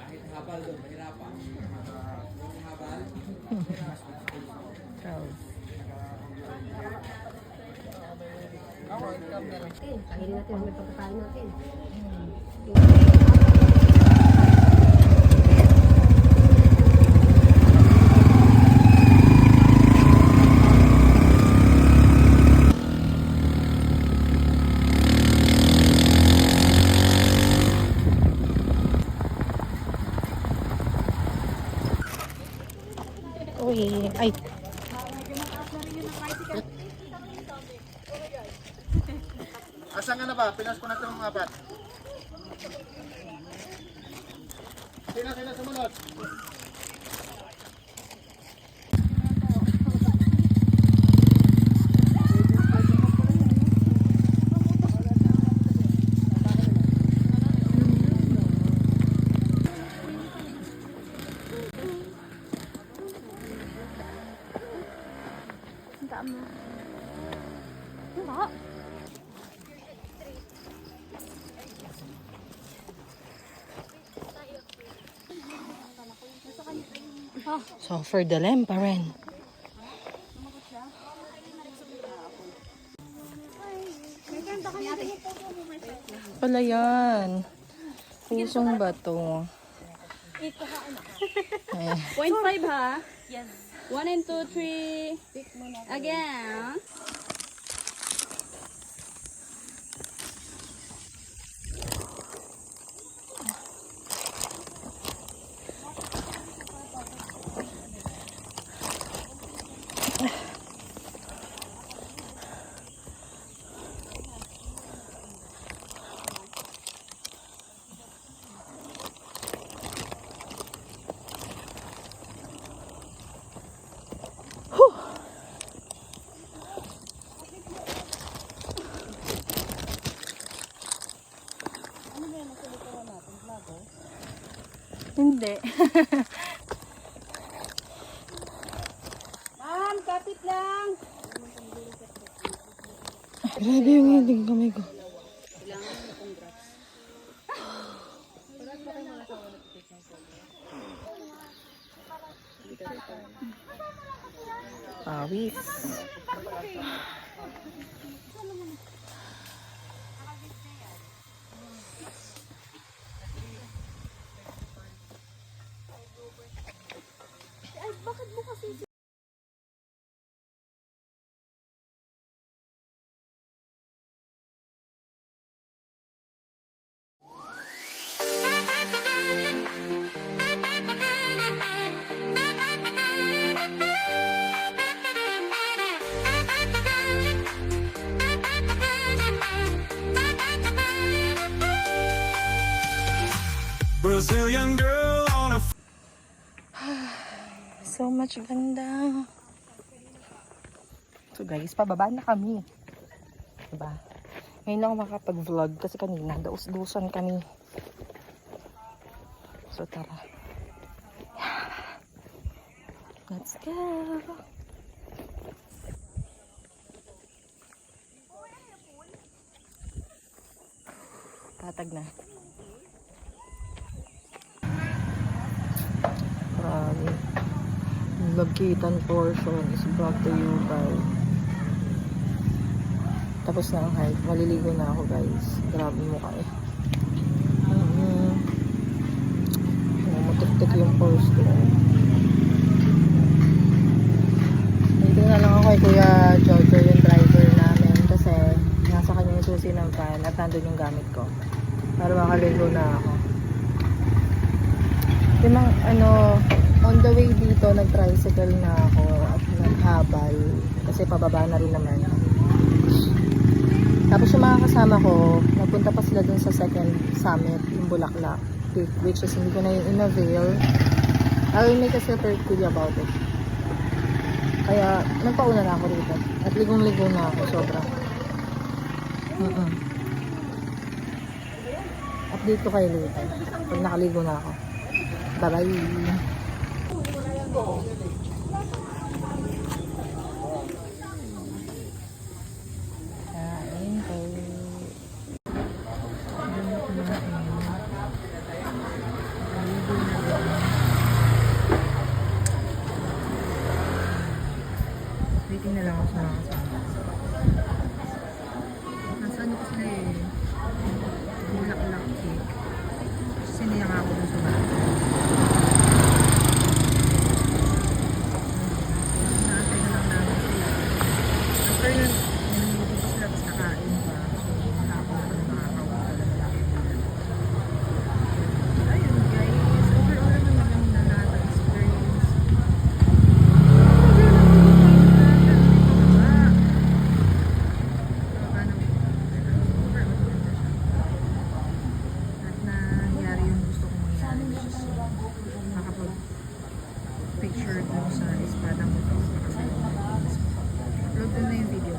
Kahit habal doon, mahirapan. Habal. Kainin natin ang pagkakain natin. Uy, ay. Asan ka na ba? Pinas ko na itong apat. Sino sumunod? So, for the lamp pa rin. Pala yan. Pusong bato. 0.5 ha? Yes. 1 and 2, 3. Again. Hindi. Ma'am, kapit lang. Grabe yung hiling kamay ko. Pawis. Brazilian girl on a So much ganda. So guys, pababa na kami. Diba? Ngayon ako makapag-vlog kasi kanina daus-dusan kami. So tara. Let's go. Tatag na. Grabe. Lagkitan portion is brought to you by. Tapos na ang hike. Maliligo na ako guys. Grabe mo kayo. Matik-tik yung pores ko. Dito na lang ako kay Kuya Jojo, yung driver namin. Kasi nasa kanya yung susi ng van at nandun yung gamit ko. Para makaligo na ako. Yung mga, on the way dito, nag-tricycle na ako at naghabal. Kasi pababa na rin naman. Tapos yung mga kasama ko, nagpunta pa sila dun sa second summit, yung Bulaklak Peak, which is hindi ko na yung in-avail. I will make a separate video about it. Kaya, nagpauna na ako rito. At ligong-ligo na ako, sobra. Update ko kayo later. Pag nakaligo na ako. Bye-bye! Kain ko. Waiting na lang ako sa mga kasama. Nasaan ko sila eh? Bulak-lak cake. Kasi niya nga ako dun sa bata. Naantay na lang namin sila. After nun, nandito pa sila tapos nakain pa. So, hapon ako na makakawin sa lalaki nila. Ayun guys, overall naman maganda lahat ang experience. Picture dun sa espada mo. Upload ko na yung video.